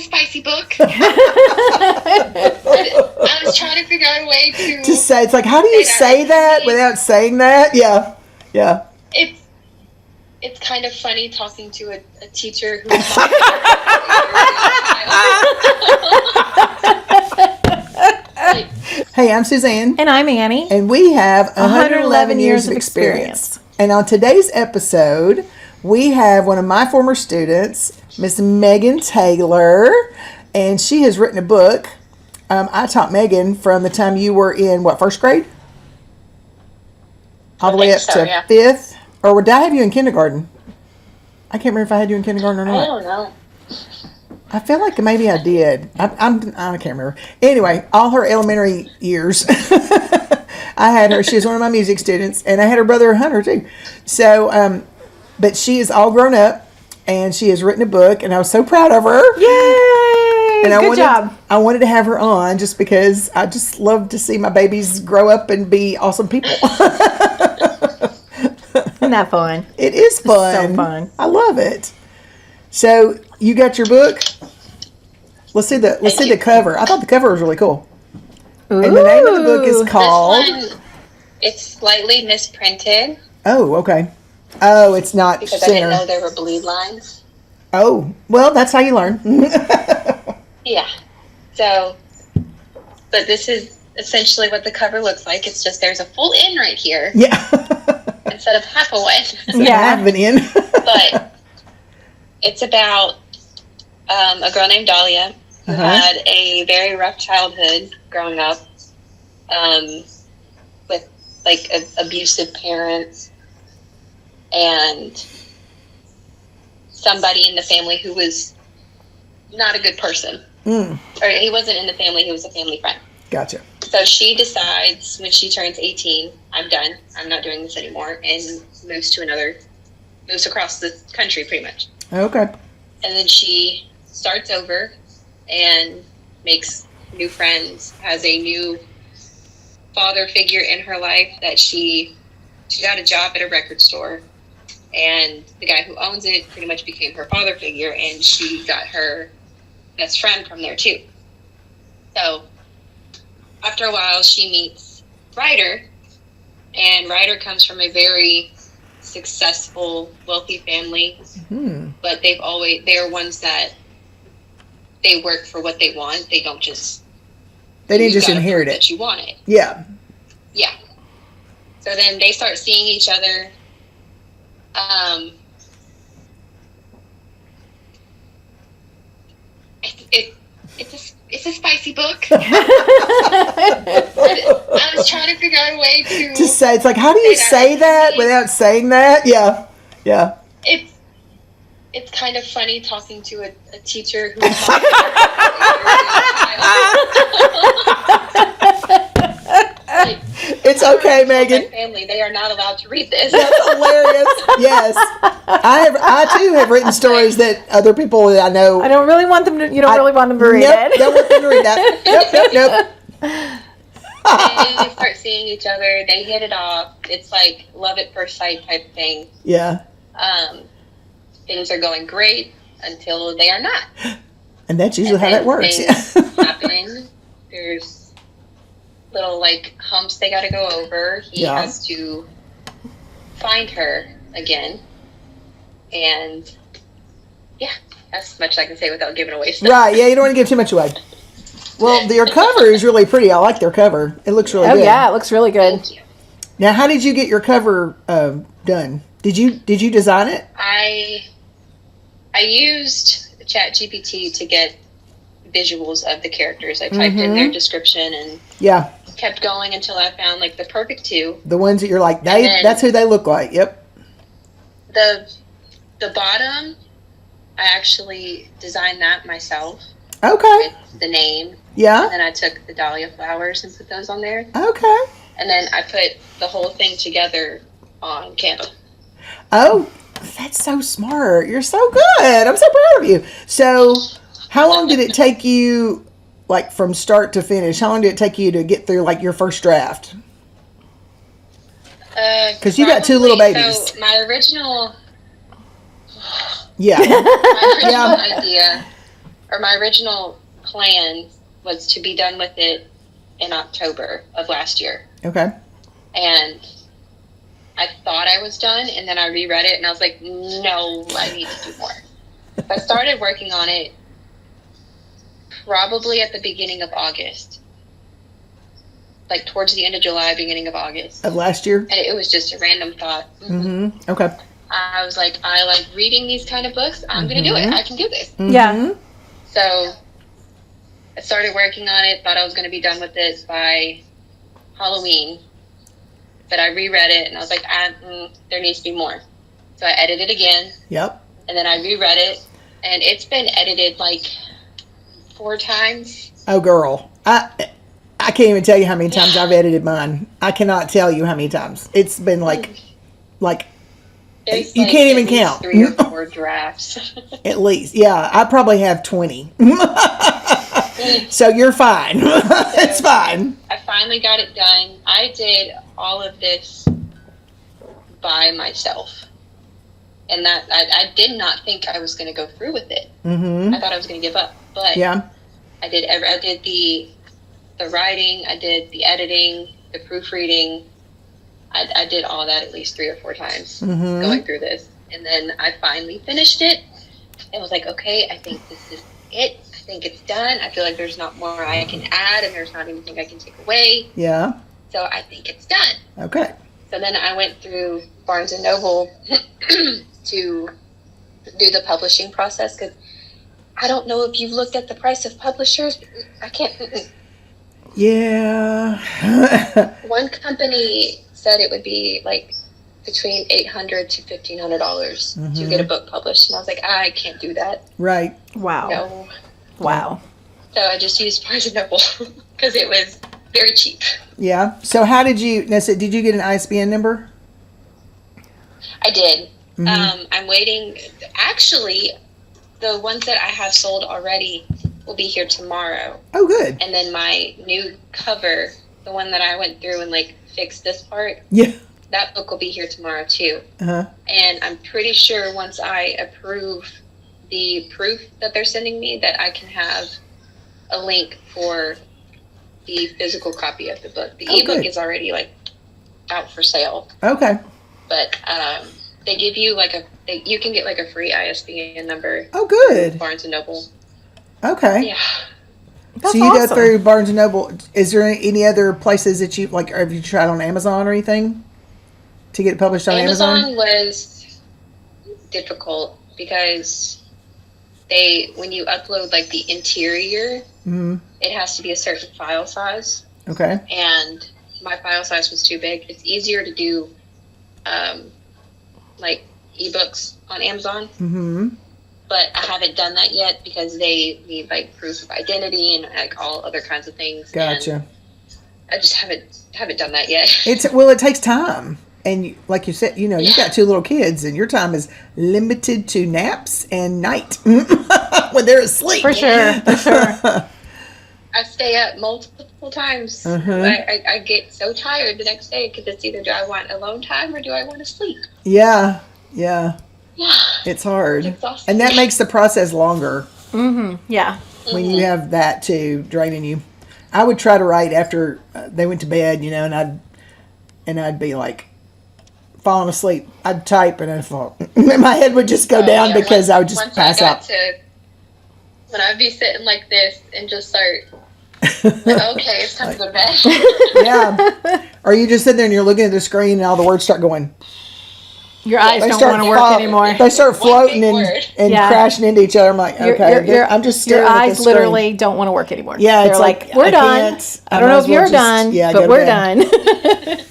a spicy book. I was trying to figure out a way to say. It's like, how do you say that without saying that? Yeah, yeah. It's kind of funny talking to a teacher who. Hey, I'm Suzanne. And I'm Annie. And we have 111 years of experience. And on today's episode, we have one of my former students, Miss Megan Taylor, and she has written a book. I taught Megan from the time you were in, first grade? All the way up to fifth? Or did I have you in kindergarten? I can't remember if I had you in kindergarten or not. I don't know. I feel like maybe I did. I can't remember. Anyway, all her elementary years, I had her. She was one of my music students, and I had her brother Hunter too. So, but she is all grown up, and she has written a book, and I was so proud of her. Yay! And Good job. I wanted to have her on just because I just love to see my babies grow up and be awesome people. Isn't that fun? It is fun. It's so fun. I love it. So you got your book? Let's see the cover. I thought the cover was really cool. Ooh. And the name of the book is called. This one, it's slightly misprinted. Oh, okay. Oh, it's not because center. I didn't know there were bleed lines. Oh, well, that's how you learn. Yeah. So, but this is essentially what the cover looks like. It's just there's a full N right here. Yeah. Instead of half a one. Yeah. Half of an N. But it's about a girl named Dahlia who had a very rough childhood growing up with abusive parents and somebody in the family who was not a good person. Or he wasn't in the family, he was a family friend. Gotcha. So she decides when she turns 18, I'm done. I'm not doing this anymore, and moves across the country pretty much. Okay. And then she starts over and makes new friends, has a new father figure in her life that she got a job at a record store, and the guy who owns it pretty much became her father figure, and she got her best friend from there too. So after a while she meets Ryder, and Ryder comes from a very successful, wealthy family, but they're ones that they work for what they want. They don't just didn't just inherit it. That you want it. Yeah. Yeah. So then they start seeing each other. It's a spicy book. I was trying to figure out a way to say. It's like, how do you say that without saying that? Yeah. Yeah. It's kind of funny talking to a teacher who. It's okay, Megan. My family, they are not allowed to read this. That's hilarious. Yes, I too have written stories that other people that I know. I don't really want them to. You don't really want them to read it. Don't want them to read that. Nope. And they start seeing each other. They hit it off. It's like love at first sight type thing. Yeah. Things are going great until they are not. And that's usually how that works. Things happen. There's little humps they got to go over. He has to find her again, and that's as much as I can say without giving away stuff. Right? Yeah, you don't want to give too much away. Well, your cover is really pretty. I like their cover. It looks really good. Oh yeah, it looks really good. Thank you. Now, how did you get your cover done? Did you design it? I used ChatGPT to get visuals of the characters. I typed in their description and kept going until I found the perfect two. The ones that you're like, that's who they look like. Yep. The bottom, I actually designed that myself. Okay. With the name. Yeah. And then I took the dahlia flowers and put those on there. Okay. And then I put the whole thing together on Canva. Oh, that's so smart. You're so good. I'm so proud of you. So, how long did it take you, from start to finish? How long did it take you to get through, your first draft? Because you got two little babies. So, my original Yeah. My original idea my original plan was to be done with it in October of last year. Okay. And I thought I was done, and then I reread it, and I was like, no, I need to do more. So I started working on it probably at the beginning of August. Like towards the end of July, beginning of August. Of last year? And it was just a random thought. Mm-hmm. Okay. I was like, I like reading these kind of books. I'm going to do it. I can do this. Mm-hmm. Yeah. So I started working on it, thought I was going to be done with it by Halloween. But I reread it, and I was like, there needs to be more. So I edited again. Yep. And then I reread it, and it's been edited like 4 times. Oh, girl. I can't even tell you how many times I've edited mine. I cannot tell you how many times. It's been like There's you like can't even at least count. 3 or 4 drafts. At least. Yeah, I probably have 20. So you're fine. It's fine. I finally got it done. I did all of this by myself. And that I did not think I was going to go through with it. Mm-hmm. I thought I was going to give up. But Yeah. I did the writing, I did the editing, the proofreading. I did all that at least 3 or 4 times going through this. And then I finally finished it and was like, okay, I think this is it. I think it's done. I feel like there's not more I can add, and there's not anything I can take away. Yeah. So I think it's done. Okay. So then I went through Barnes & Noble to do the publishing process, because I don't know if you've looked at the price of publishers. I can't. Yeah. One company said it would be like between $800 to $1,500 to get a book published, and I was like, I can't do that. Right. Wow. No. Wow. So I just used Barnes & Noble because it was very cheap. Yeah. So how did you get an ISBN number? I did. I'm waiting. Actually, the ones that I have sold already will be here tomorrow. Oh, good. And then my new cover, the one that I went through and like fixed this part, Yeah. that book will be here tomorrow too. Uh-huh. And I'm pretty sure once I approve the proof that they're sending me, that I can have a link for the physical copy of the book. The ebook good. is already like out for sale, Okay. but they give you like you can get like a free ISBN number. Oh, good. Barnes & Noble. Okay. Yeah. That's so you awesome. go through Barnes & Noble. Is there any other places that you, like, have you tried on Amazon or anything to get it published on Amazon? Amazon was difficult because when you upload like the interior, it has to be a certain file size. Okay. And my file size was too big. It's easier to do like ebooks on Amazon. Mm-hmm. But I haven't done that yet because they need like proof of identity and like all other kinds of things. Gotcha. And I just haven't done that yet. It takes time. And like you said, you got 2 little kids, and your time is limited to naps and night when they're asleep. For sure. For sure. I stay up multiple times. I get so tired the next day because it's either do I want alone time or do I want to sleep? Yeah. It's hard. Exhausting. And that makes the process longer Yeah. when you have that too draining you. I would try to write after they went to bed, and I'd be like falling asleep. I'd type and my head would just go down because I would just pass out. When I'd be sitting like this and just start, okay, it's time to go to bed. Yeah. Or you just sit there and you're looking at the screen and all the words start going. Your eyes don't want to work anymore. They start floating and Yeah. crashing into each other. I'm like, okay, I'm just staring your at eyes the screen. literally don't want to work anymore. Yeah, they're it's like, I we're done. can't. I don't know if you're done, go but to we're bed. done.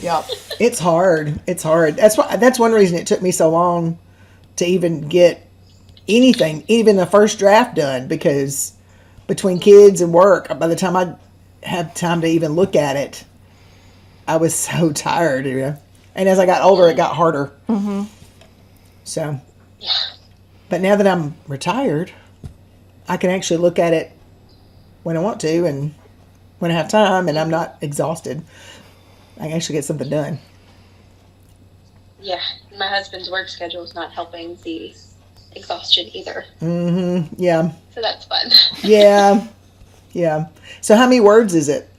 Yeah, it's hard. It's hard. That's one reason it took me so long to even get anything, even the first draft done, because between kids and work, by the time I had time to even look at it, I was so tired. And as I got older, it got harder. Mm-hmm. So, but now that I'm retired, I can actually look at it when I want to and when I have time, and I'm not exhausted. I can actually get something done. Yeah, my husband's work schedule is not helping the exhaustion either. Yeah. So that's fun. Yeah. Yeah. So how many words is it?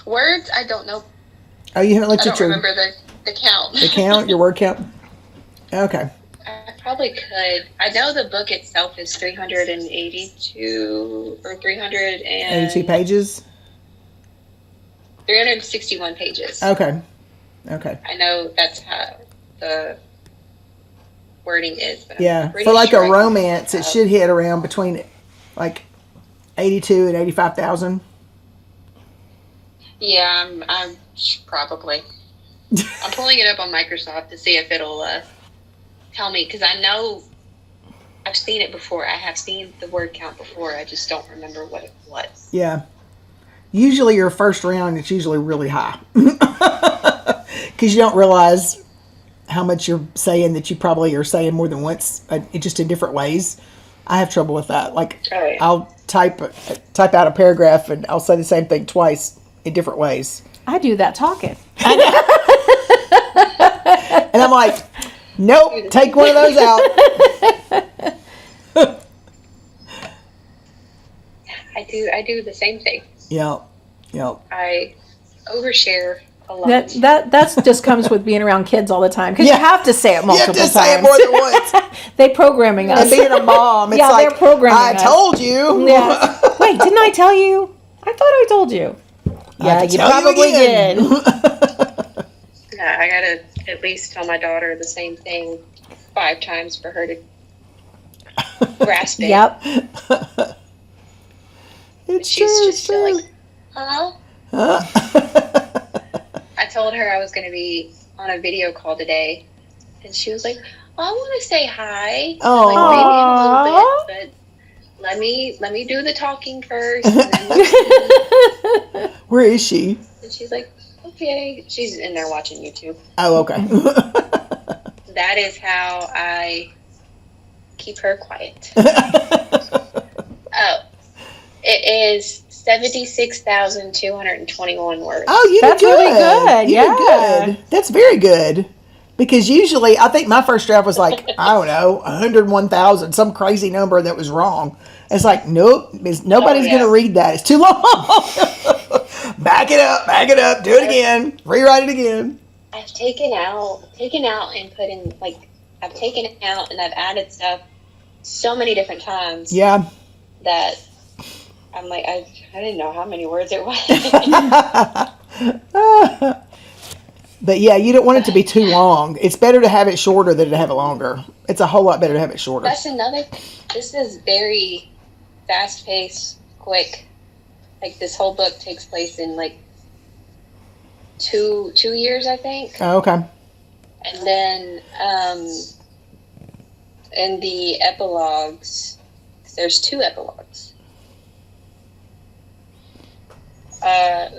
Words, I don't know. Oh, you haven't looked I at don't your remember the count. the count, your word count? Okay. I probably could. I know the book itself is 382 or 82 pages? 361 pages. Okay. Okay. I know that's how the wording is. But Yeah. I'm For like sure a romance, it should hit around between like 82 and 85,000. Yeah, I'm probably. I'm pulling it up on Microsoft to see if it'll tell me, because I know I've seen it before. I have seen the word count before. I just don't remember what it was. Yeah. Usually your first round, it's usually really high. Because you don't realize how much you're saying that you probably are saying more than once, just in different ways. I have trouble with that. Like, I'll type out a paragraph and I'll say the same thing twice in different ways. I do that talking. And I'm like, nope, take one of those out. I do the same thing. Yep. I overshare a lot. That just comes with being around kids all the time, because you have to say it multiple times. You have to say it more than once. They programming us. And being a mom, it's like, they're programming I told you. Yes. Wait, didn't I tell you? I thought I told you. Yeah, you probably did. Yeah, I gotta at least tell my daughter the same thing 5 times for her to grasp it. Yep. She's just still like, huh? I told her I was going to be on a video call today, and she was like, I want to say hi. Oh, like, maybe in a little bit, but let me do the talking first. And then where is she? And she's like, okay. She's in there watching YouTube. Oh, okay. That is how I keep her quiet. It is 76,221 words. Oh, you did good. Really good. You did good. That's very good. Because usually, I think my first draft was like, I don't know, 101,000, some crazy number that was wrong. It's like, nope, nobody's going to read that. It's too long. Back it up, do it again, rewrite it again. I've taken out and put in, like, I've taken it out and I've added stuff so many different times. Yeah. That I'm like, I didn't know how many words it was. But yeah, you don't want it to be too long. It's better to have it shorter than to have it longer. It's a whole lot better to have it shorter. That's another. This is very fast-paced, quick. Like, this whole book takes place in like two years, I think. Oh, okay. And then in the epilogues, there's 2 epilogues.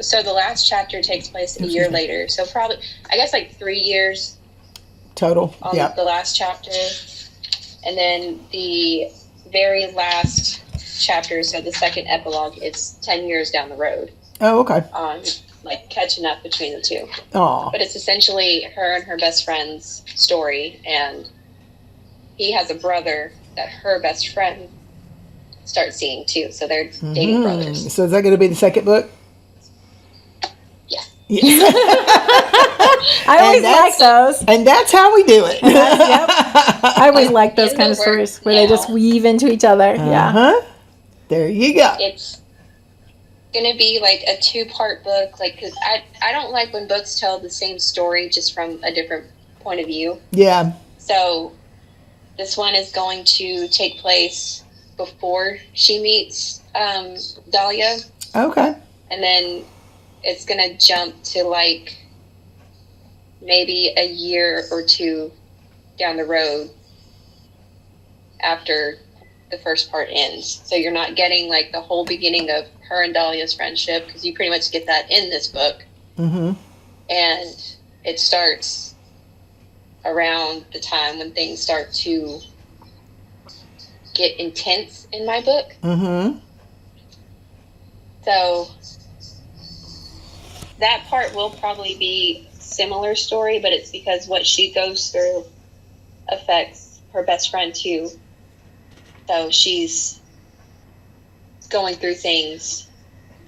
So the last chapter takes place a year later. So probably, I guess, like 3 years total on the last chapter. And then the very last chapter, so the second epilogue, is 10 years down the road. Oh, okay. On, like, catching up between the 2. Oh. But it's essentially her and her best friend's story. And he has a brother that her best friend starts seeing too. So they're dating brothers. So is that going to be the second book? Yeah. I always like those. And that's how we do it. Yep. I always like those kind of stories where they just weave into each other. Yeah. There you go. It's going to be like a 2-part book. Like, cause I don't like when books tell the same story just from a different point of view. Yeah. So this one is going to take place before she meets Dahlia. Okay. And then it's going to jump to like maybe a year or 2 down the road after the first part ends. So you're not getting like the whole beginning of her and Dahlia's friendship, because you pretty much get that in this book. Mm-hmm. And it starts around the time when things start to get intense in my book. Mm-hmm. So that part will probably be similar story, but it's because what she goes through affects her best friend too. So she's going through things,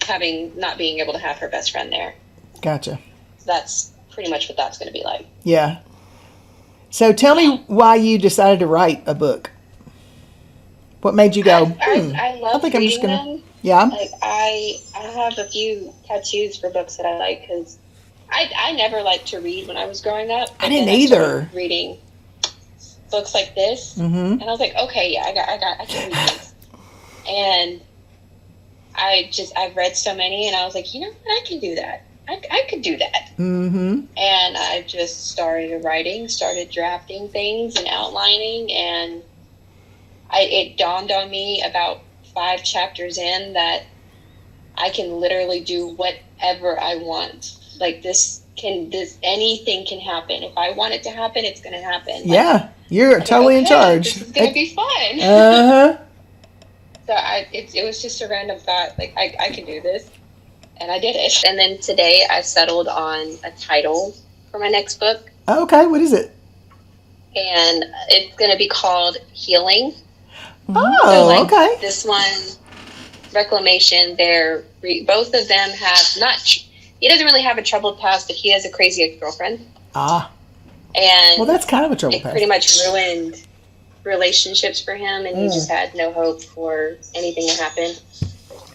not being able to have her best friend there. Gotcha. So that's pretty much what that's going to be like. Yeah. So tell me why you decided to write a book. What made you go? I love think reading them. Yeah. Like I have a few tattoos for books that I like because I never liked to read when I was growing up. I didn't either. Reading books like this, and I was like, okay, yeah, I can read this. And I've read so many, and I was like, you know what, I can do that. I could do that. And I just started writing, started drafting things and outlining, and it dawned on me about 5 chapters in that I can literally do whatever I want. Like anything can happen. If I want it to happen, it's going to happen. Yeah, you're totally in charge. This is going to be fun. So it was just a random thought. Like I can do this. And I did it. And then today I settled on a title for my next book. Okay, what is it? And it's going to be called Healing. Oh, so, okay. This one, Reclamation, both of them have he doesn't really have a troubled past, but he has a crazy ex-girlfriend. And well, that's kind of a troubled past. It pretty much ruined relationships for him, and he just had no hope for anything to happen.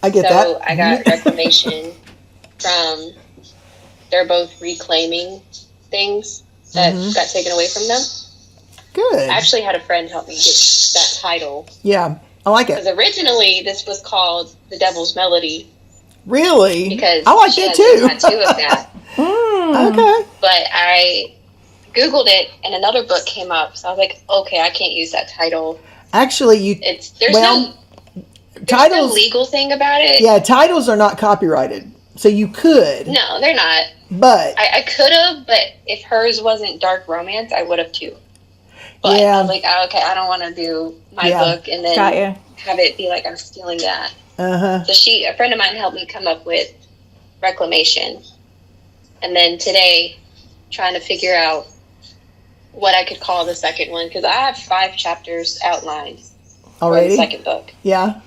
I get that. So I got Reclamation from, they're both reclaiming things that got taken away from them. Good. I actually had a friend help me get that title. Yeah, I like it. Because originally this was called The Devil's Melody. Really? Because I like that too. A tattoo of that. Okay. But I Googled it and another book came up. So I was like, okay, I can't use that title. Actually, there's no legal thing about it. Yeah, titles are not copyrighted. So you could. No, they're not. But I could have, but if hers wasn't dark romance, I would have too. But yeah. I was like, oh, okay, I don't want to do my book and then have it be like I'm stealing that. So a friend of mine helped me come up with Reclamation. And then today, trying to figure out what I could call the second one, because I have 5 chapters outlined already for the second book. Yeah.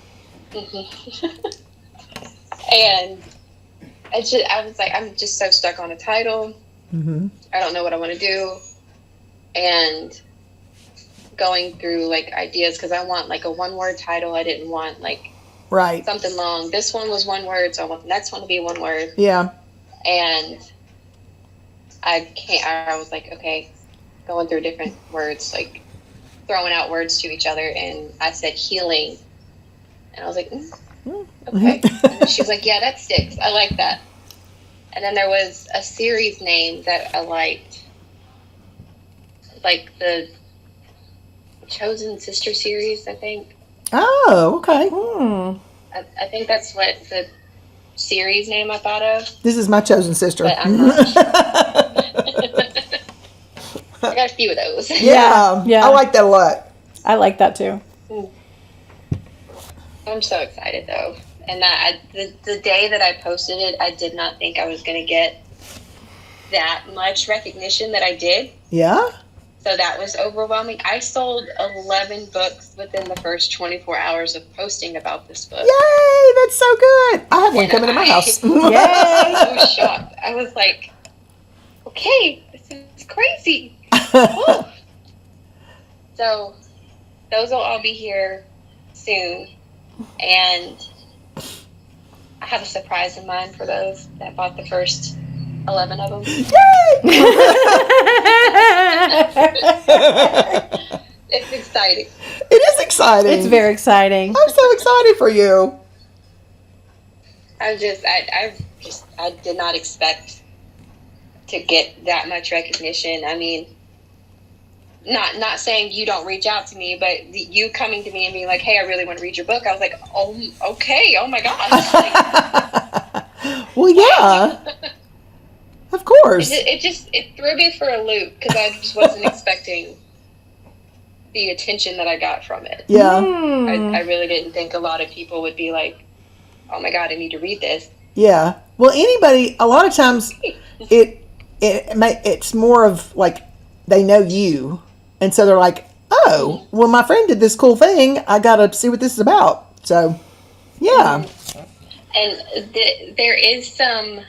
And I was like, I'm just so stuck on a title. I don't know what I want to do. And going through like ideas, because I want like a 1-word title. I didn't want like something long. This one was 1 word, so I want the next one to be 1 word. Yeah. And I was like, okay, going through different words, like throwing out words to each other, and I said healing. And I was like, okay. And she was like, yeah, that sticks. I like that. And then there was a series name that I liked, like the Chosen Sister series, I think. Oh, okay. I think that's what the series name I thought of. This is my chosen sister. But I'm not sure. I got a few of those. Yeah. I like that a lot. I like that too. I'm so excited though. And the day that I posted it, I did not think I was going to get that much recognition that I did. Yeah. So that was overwhelming. I sold 11 books within the first 24 hours of posting about this book. Yay! That's so good. I have one coming to my house. Yay! I was shocked. I was like, okay, this is crazy. So those will all be here soon. And I have a surprise in mind for those that bought the first 11 of them. Yay! It's exciting. It is exciting. It's very exciting. I'm so excited for you. I did not expect to get that much recognition. I mean, not saying you don't reach out to me, but you coming to me and being like, hey, I really want to read your book. I was like, oh, okay. Oh my gosh. Like, well, yeah. Of course. It threw me for a loop because I just wasn't expecting the attention that I got from it. Yeah. I really didn't think a lot of people would be like, oh my God, I need to read this. Yeah. Well, anybody, a lot of times it's more of like they know you. And so they're like, oh, well, my friend did this cool thing. I got to see what this is about. So, yeah. And there is some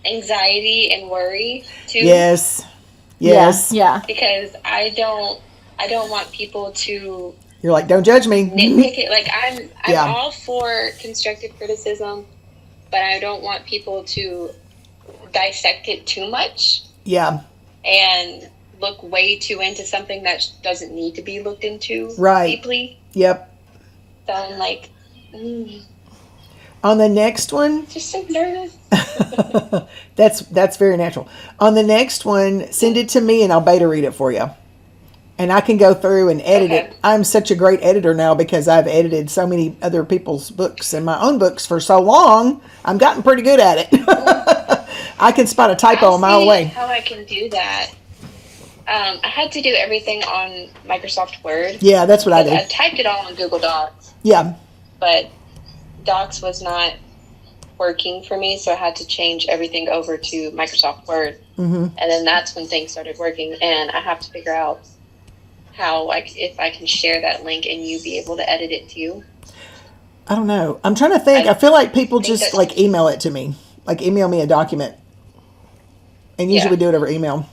anxiety and worry too. Yes. Yes. Yeah. Because I don't want people to You're like, don't judge me. nitpick it. Like I'm Yeah. all for constructive criticism, but I don't want people to dissect it too much Yeah. and look way too into something that doesn't need to be looked into Right. deeply. Yep. So I'm like, On the next one, just so nervous. that's very natural. On the next one, send it to me and I'll beta read it for you. And I can go through and edit it. I'm such a great editor now because I've edited so many other people's books and my own books for so long. I'm gotten pretty good at it. I can spot a typo I'll a mile see away. how I can do that. I had to do everything on Microsoft Word. Yeah, that's what I I do. typed it all on Google Docs, Yeah. but Docs was not working for me, so I had to change everything over to Microsoft Word. Mm-hmm. And then that's when things started working, and I have to figure out how, like, if I can share that link and you be able to edit it too. I don't know. I'm trying to think. I feel like people think just that- like email it to me. Like email me a document. And usually Yeah. we do it over email.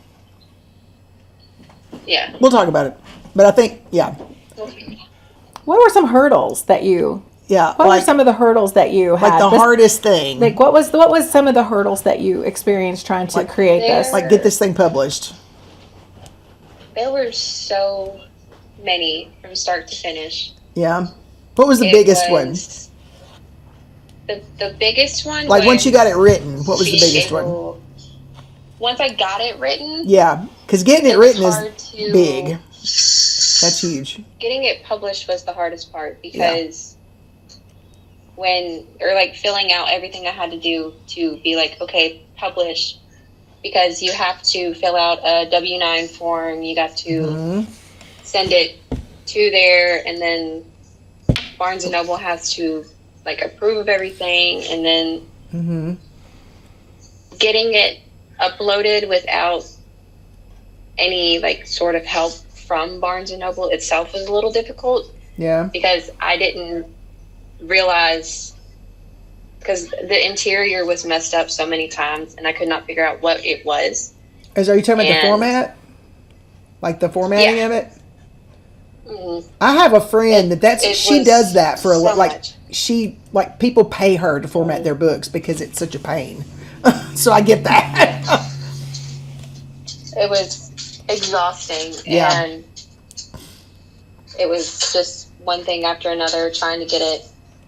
Yeah. We'll talk about it. But I think, yeah. What were some hurdles that you? Yeah. What were like, some of the hurdles that you had? like the hardest thing. Like what was some of the hurdles that you experienced trying to create this? Like get this thing published. There were so many from start to finish. Yeah. What was the It biggest one? was- The biggest one Like was once you got it written, what was the being biggest one? able- Once I got it written, Yeah. Because getting it was written is hard to- big. That's huge. getting it published was the hardest part because like filling out everything I had to do to be like, okay, publish, because you have to fill out a W-9 form, you got to Mhm. send it to there, and then Barnes & Noble has to like approve of everything, and then Mhm. getting it uploaded without any like sort of help from Barnes & Noble itself was a little difficult Yeah. because I didn't realize, because the interior was messed up so many times and I could not figure out what it was. Are you talking about the And- format? Like the formatting Yeah. of it? Mm, I have a friend it she was does that for a so lot. Like much. she like people pay her to format their books because it's such a pain. So I get that. It was exhausting, Yeah. and it was just one thing after another, trying to get it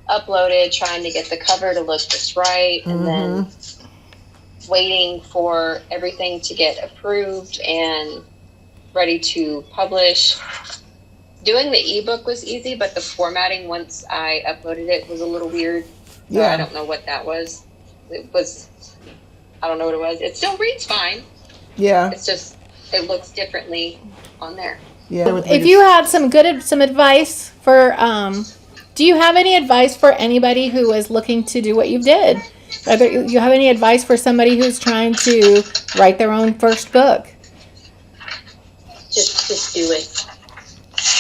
uploaded, trying to get the cover to look just right, and then waiting for everything to get approved and ready to publish. Doing the ebook was easy, but the formatting once I uploaded it was a little weird. So Yeah. I don't know what that was. I don't know what it was. It still reads fine. Yeah. It's just, it looks differently on there. Yeah. If you had some advice for, do you have any advice for anybody who is looking to do what you did? Whether you have any advice for somebody who's trying to write their own first book? Just do it.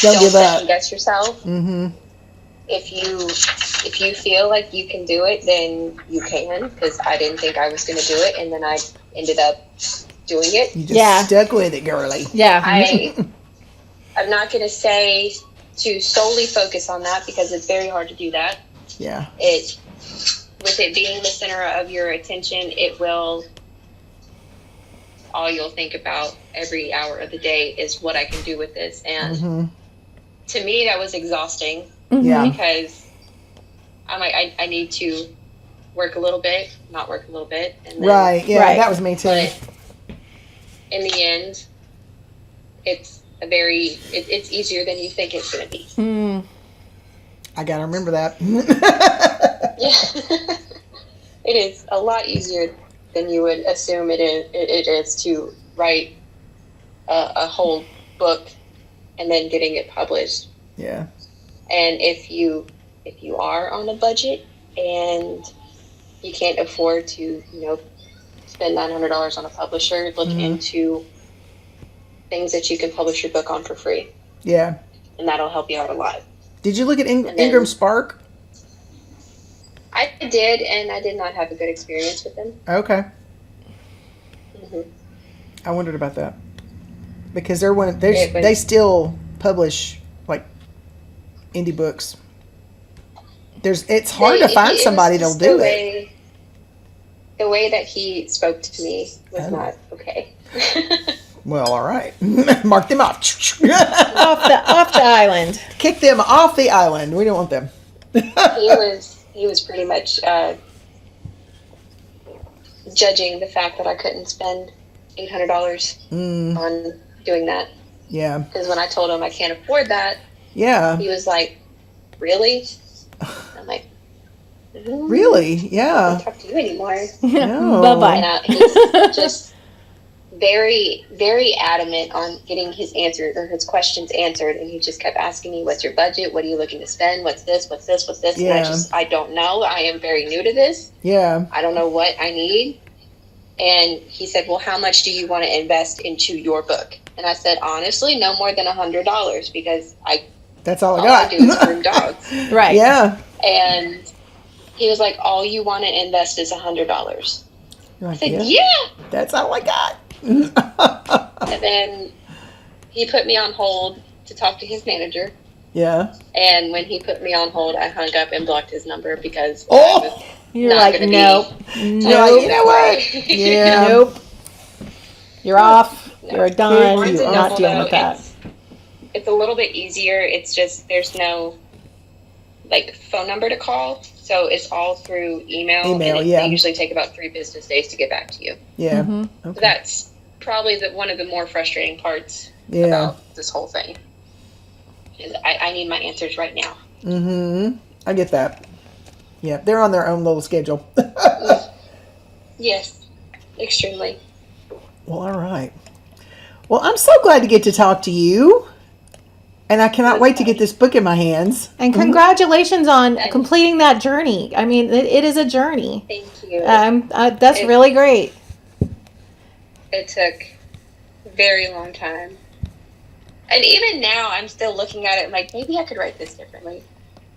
Don't give up. second guess yourself. Mm-hmm. If you feel like you can do it, then you can. Because I didn't think I was going to do it, and then I ended up doing it. You just Yeah. stuck with it, girly. Yeah. I'm not going to say to solely focus on that because it's very hard to do that. Yeah. With it being the center of your attention, it will. All you'll think about every hour of the day is what I can do with this, and Mm-hmm. to me that was exhausting Yeah. because I'm like I need to work a little bit, not work a little bit, and then, Right. Yeah. Right. That was me too. But in the end, it's it's easier than you think it's going to be. Mm. I gotta remember that. Yeah, it is a lot easier than you would assume it is to write a whole book and then getting it published. Yeah. And if you are on a budget and you can't afford to, spend $900 on a publisher, look into things that you can publish your book on for free. Yeah. and that'll help you out a lot. Did you look at then- Ingram Spark? I did, and I did not have a good experience with them. Okay. Mhm. I wondered about that because It was- they still publish like indie books. It's hard to find somebody that'll do it. The way that he spoke to me was Oh. not okay. Well, all right. Mark them off. Off the island. Kick them off the island. We don't want them. He was pretty much judging the fact that I couldn't spend $800 on doing that. Yeah. Because when I told him I can't afford that, Yeah. he was like, "Really?" I'm like, Really? I Yeah. don't talk to you anymore. No. Bye-bye. And he's just very, very adamant on getting his answers or his questions answered, and he just kept asking me, "What's your budget? What are you looking to spend? What's this? What's this? What's this?" Yeah. And I don't know. I am very new to this. Yeah. I don't know what I need. And he said, "Well, how much do you want to invest into your book?" And I said, "Honestly, no more than $100 because That's all I all got. I do is groom dogs." Right. Yeah. And he was like, "All you want to invest is $100." You're I like, said, yeah. "Yeah." That's all I got. And then he put me on hold to talk to his manager. Yeah. And when he put me on hold, I hung up and blocked his number because Oh! I was You're not like, gonna be- nope. You're like, you know what? Yeah. Nope. You're off. No. You're done. Barnes You're and not Noble, dealing though, with that. It's a little bit easier. It's just there's no like phone number to call, so it's all through email. Email, and yeah. They usually take about 3 business days to get back to you. Yeah. Mhm. So Okay. that's probably one of the more frustrating parts Yeah. about this whole thing. Is I need my answers right now. Mm-hmm. I get that. Yeah. They're on their own little schedule. Yes, extremely. Well, all right. Well, I'm so glad to get to talk to you. And I cannot wait to get this book in my hands. And congratulations on completing that journey. I mean, it is a journey. Thank you. That's really great. It took a very long time. And even now, I'm still looking at it and like, maybe I could write this differently.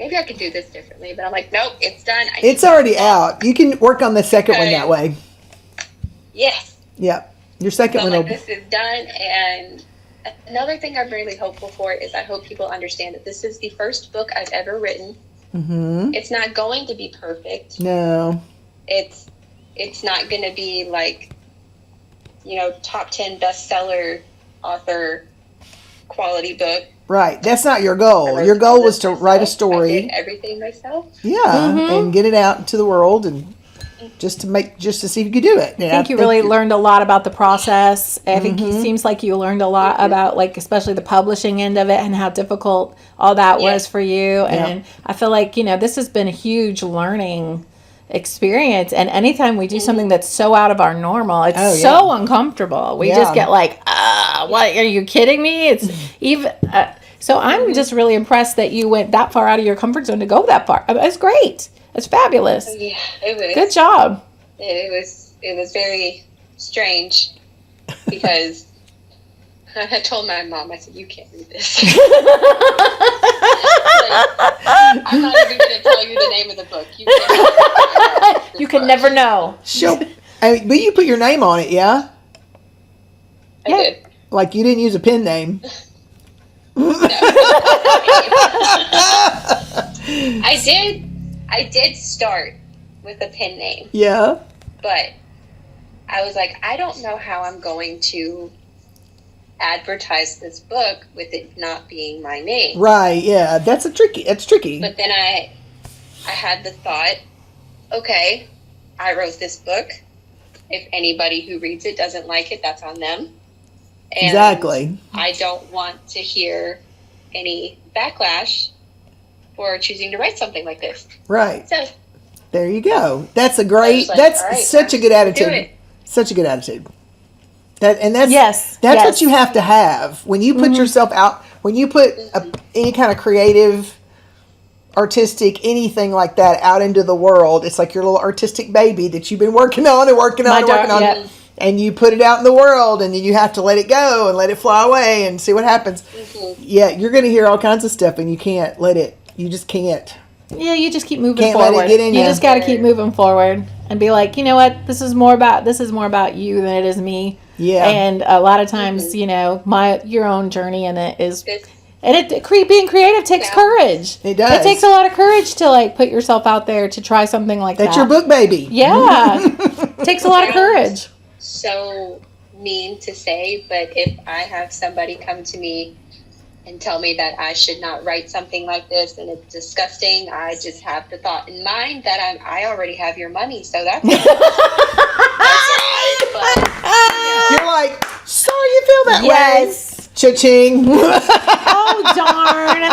Maybe I could do this differently. But I'm like, nope, it's done. It's already out. You can work on the second one Okay. that way. Yes. Yeah. Your second So I'm one like, will. this is done. And another thing I'm really hopeful for is I hope people understand that this is the first book I've ever written. Mm-hmm. It's not going to be perfect. No. It's not going to be like, top 10 bestseller author quality book. Right. That's not your goal. I Your wrote goal this was to write a myself. I story. did everything myself. Yeah. Mhm. And get it out into the world and just to see if you could do it. I think you really learned a lot about the process. I think it seems like you learned a lot about, like, especially the publishing end of it and how difficult all that was for you. And I feel like, this has been a huge learning experience. And anytime we do something that's so out of our normal, it's so uncomfortable. We just get like, what? Are you kidding me? It's even. So I'm just really impressed that you went that far out of your comfort zone to go that far. It's great. It's fabulous. Yeah, it was. Good job. It was very strange because I told my mom, I said, "You can't read this." Like, I'm not even going to tell you the name of the book. You can never know. Sure. But you put your name on it, yeah? I did. Like you didn't use a pen name. I did start with a pen name, Yeah. but I was like, I don't know how I'm going to advertise this book with it not being my name. Right. Yeah. That's tricky. But then I had the thought, okay, I wrote this book. If anybody who reads it doesn't like it, that's on them. And Exactly. I don't want to hear any backlash for choosing to write something like this. Right. So There you go. That's a I great. was like, That's all right, such a good do attitude. it. Such a good attitude. That's Yes. That's yes. what you have to have when you put yourself out. When you put any kind of creative, artistic, anything like that out into the world, it's like your little artistic baby that you've been working on and working on and working on. Yeah. and you put it out in the world, and then you have to let it go and let it fly away and see what happens. Mm-hmm. Yeah, you're going to hear all kinds of stuff, and you can't let it. You just can't. Yeah, you just keep moving Can't forward. let it get in you you. just got to keep moving forward and be like, you know what? This is more about you than it is me. Yeah. And a lot of times, you know, your own journey in it is, and being creative takes courage. It does. It takes a lot of courage to like put yourself out there to try something like that. That's your book, baby. Yeah, it takes a lot of courage. So mean to say, but if I have somebody come to me and tell me that I should not write something like this and it's disgusting, I just have the thought in mind that I already have your money, so that's that's right. But, You're like, sorry you feel that Yes. way. Cha-ching. Oh darn!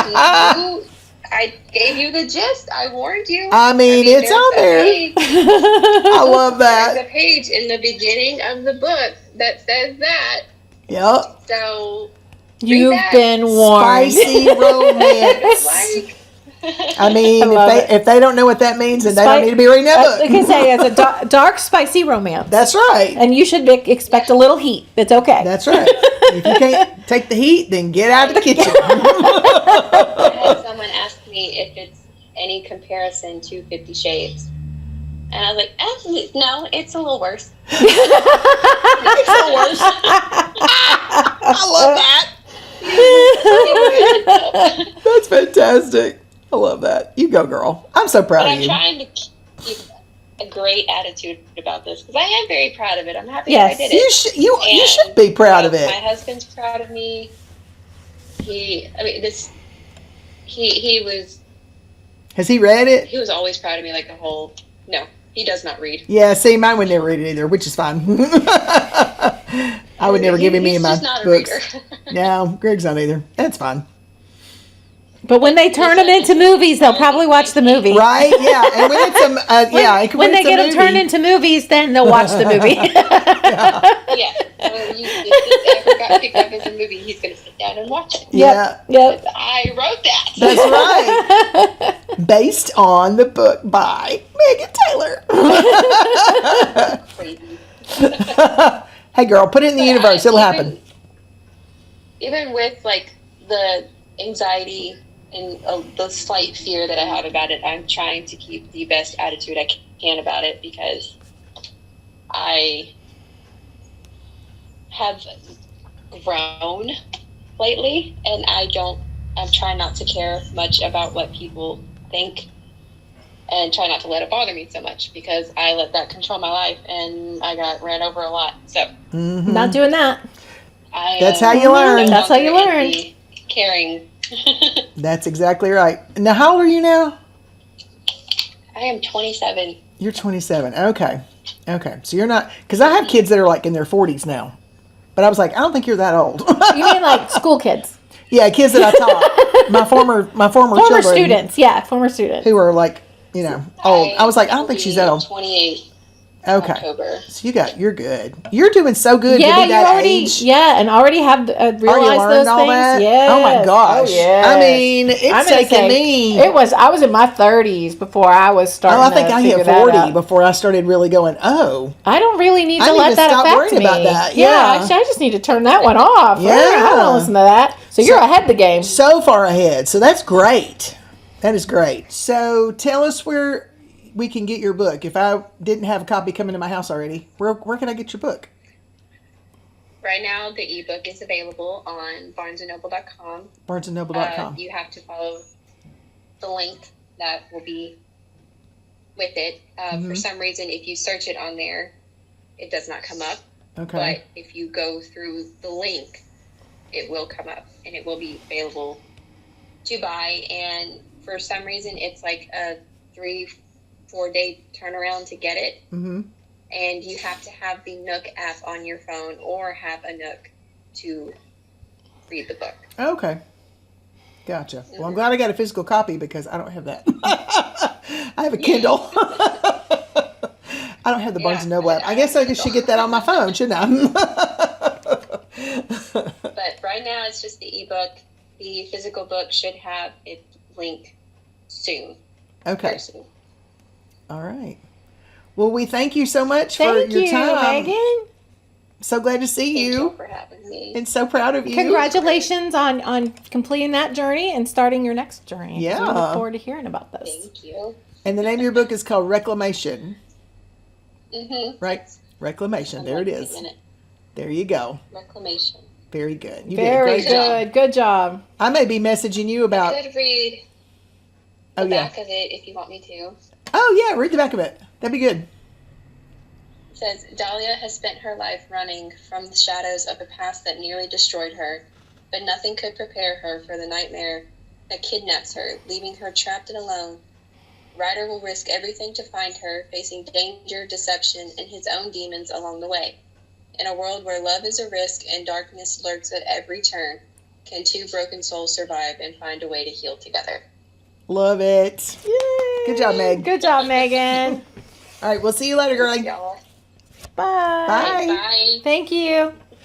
I gave you the gist. I warned you. I mean, it's there's on a there. page- I love There's that. a page in the beginning of the book that says that. Yep. So You've that. been warned. Spicy romance. like, I mean, I love if they don't know what that means, then they don't need to be reading that book. Like I say, it's a dark, spicy romance. That's right. And you should expect a little heat. It's okay. That's right. If you can't take the heat, then get out of the kitchen. I had someone ask me if it's any comparison to 50 Shades. And I was like, actually, no, it's a little worse. It's the worst. I love that. That's fantastic. I love that. You go, girl. I'm so proud But of I'm you. trying to keep a great attitude about this because I am very proud of it. I'm happy Yes. that I did it. You should be proud of My it. husband's proud of me. He was Has he read it? he was always proud of me like the whole. No, he does not read. Yeah, see, mine would never read it either, which is fine. I would never give him any of my He's just not a books. reader. No, Greg's not either. That's fine. But when they turn them into movies, they'll probably watch the movie. Right? Yeah. And when it's When they get them turned into movies, then they'll watch the movie. Yeah. So if this ever got picked up as a movie, he's going to sit down and watch it. Yeah. Yep. I wrote that. That's right. Based on the book by Megan Taylor. Crazy. Hey, girl, put it in the universe. It'll happen. Even with like the anxiety and the slight fear that I have about it, I'm trying to keep the best attitude I can about it because I have grown lately and I'm trying not to care much about what people think and try not to let it bother me so much because I let that control my life and I got ran over a lot. So Not doing that. That's how you learn. That's how you learn. Caring. That's exactly right. Now, how old are you now? I am 27. You're 27. Okay. So you're not, because I have kids that are like in their 40s now. But I was like, I don't think you're that old. You mean like school kids? Yeah, kids that I taught. My former children. Students. Yeah, former students. Who are like, old. I was like, I don't think she's that old. 28. Okay. October. So you're good. You're doing so good to be that age. Yeah, and already have realized learned those all things. that? Yes. Oh my gosh. Oh, yes. I mean, it's taken me. I was in my 30s before I was starting. I think I hit figure that 40 out. before I started really going, oh. I don't really need I to need let to that stop affect worrying me. about that. Yeah, Yeah. I just need to turn that one off. Yeah. I don't want to listen to that. So you're ahead of the game. So far ahead. So that's great. That is great. So tell us where we can get your book. If I didn't have a copy coming to my house already, where can I get your book? Right now, the ebook is available on barnesandnoble.com. barnesandnoble.com. You have to follow the link that will be with it. For some reason, if you search it on there, it does not come up. Okay. But if you go through the link, it will come up and it will be available to buy. And for some reason, it's like a 3-4 day turnaround to get it. Mm-hmm. And you have to have the Nook app on your phone or have a Nook to read the book. Okay. Gotcha. Well, I'm glad I got a physical copy because I don't have that. I have a Kindle. I don't have the Barnes & Noble app. I guess I should get that on my phone, shouldn't I? But right now, it's just the ebook. The physical book should have its link soon. Okay. Very soon. All right. Well, we thank you so much for Thank your you, time. Megan. So glad to see Thank you you. for having me. And so proud of you. Congratulations on completing that journey and starting your next journey. 'Cause we Yeah. look forward to hearing about this. Thank you. And the name of your book is called Reclamation. Mm-hmm. Right? Reclamation. There it is. There you go. Reclamation. Very good. You did a Very great job. good. Good job. I may be messaging you about. I could read the back of it if you want me to. Oh, yeah. Read the back of it. That'd be good. It says, Dahlia has spent her life running from the shadows of a past that nearly destroyed her, but nothing could prepare her for the nightmare that kidnaps her, leaving her trapped and alone. Ryder will risk everything to find her, facing danger, deception, and his own demons along the way. In a world where love is a risk and darkness lurks at every turn, can two broken souls survive and find a way to heal together? Love it. Yay. Good job, Meg. Good job, Megan. All right. We'll see you later, girlie. Y'all. Bye. Bye. Bye. Thank you.